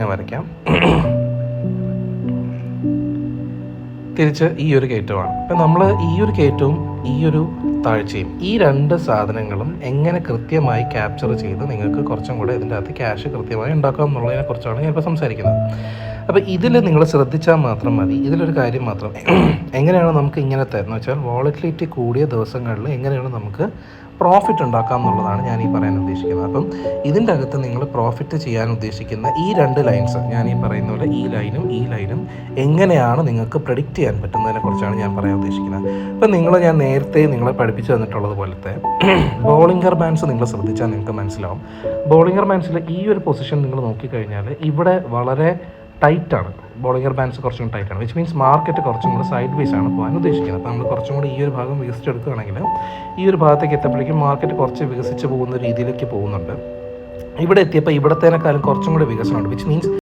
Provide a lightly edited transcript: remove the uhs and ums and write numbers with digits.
ഞാൻ വരയ്ക്കാം. തിരിച്ച് ഈ ഒരു കയറ്റമാണ്. ഇപ്പം നമ്മൾ ഈ ഒരു കയറ്റവും ഈ ഒരു താഴ്ചയും ഈ രണ്ട് സാധനങ്ങളും എങ്ങനെ കൃത്യമായി ക്യാപ്ചർ ചെയ്ത് നിങ്ങൾക്ക് കുറച്ചും കൂടെ ഇതിൻ്റെ അകത്ത് ക്യാഷ് കൃത്യമായി ഉണ്ടാക്കാം എന്നുള്ളതിനെ കുറിച്ചാണ് ഞാനിപ്പോൾ സംസാരിക്കുന്നത്. അപ്പോൾ ഇതിൽ നിങ്ങൾ ശ്രദ്ധിച്ചാൽ മാത്രം മതി. ഇതിലൊരു കാര്യം മാത്രം, എങ്ങനെയാണ് നമുക്ക് ഇങ്ങനത്തെ എന്ന് വെച്ചാൽ വോളറ്റിലിറ്റി കൂടിയ ദിവസങ്ങളിൽ എങ്ങനെയാണ് നമുക്ക് പ്രോഫിറ്റ് ഉണ്ടാക്കാം എന്നുള്ളതാണ് ഞാൻ ഈ പറയാൻ ഉദ്ദേശിക്കുന്നത്. അപ്പം ഇതിൻ്റെ അകത്ത് നിങ്ങൾ പ്രോഫിറ്റ് ചെയ്യാൻ ഉദ്ദേശിക്കുന്ന ഈ രണ്ട് ലൈൻസ്, ഞാൻ ഈ പറയുന്ന പോലെ ഈ ലൈനും എങ്ങനെയാണ് നിങ്ങൾക്ക് പ്രെഡിക്റ്റ് ചെയ്യാൻ പറ്റുന്നതിനെ കുറിച്ചാണ് ഞാൻ പറയാൻ ഉദ്ദേശിക്കുന്നത്. അപ്പം ഞാൻ നേരത്തെ നിങ്ങളെ പഠിപ്പിച്ചു തന്നിട്ടുള്ളത് പോലത്തെ ബോളിംഗർ ബാൻഡ്സ് നിങ്ങൾ ശ്രദ്ധിച്ചാൽ നിങ്ങൾക്ക് മനസ്സിലാവും. ബോളിംഗർ ബാൻഡ്സിൽ ഈ ഒരു പൊസിഷൻ നിങ്ങൾ നോക്കിക്കഴിഞ്ഞാൽ ഇവിടെ വളരെ ടൈറ്റാണ്. ബോളിംഗർ ബാൻഡ്സ് കുറച്ചും കൂടി ടൈറ്റാണ്, വിച്ച് മീൻസ് മാർക്കറ്റ് കുറച്ചും കൂടി സൈഡ് വേസ് ആണ് പോകാൻ ഉദ്ദേശിക്കുന്നത്. അപ്പോൾ നമ്മൾ കുറച്ചും കൂടി ഈ ഒരു ഭാഗം വികസിച്ചെടുക്കുകയാണെങ്കിൽ ഈ ഒരു ഭാഗത്തേക്ക് എത്തപ്പോഴേക്കും മാർക്കറ്റ് കുറച്ച് വികസിച്ച് പോകുന്ന രീതിയിലേക്ക് പോകുന്നുണ്ട്. ഇവിടെ എത്തിയപ്പോൾ ഇവിടത്തേനേക്കാളും കുറച്ചും കൂടി വികസനമുണ്ട്, വിച്ച് മീൻസ്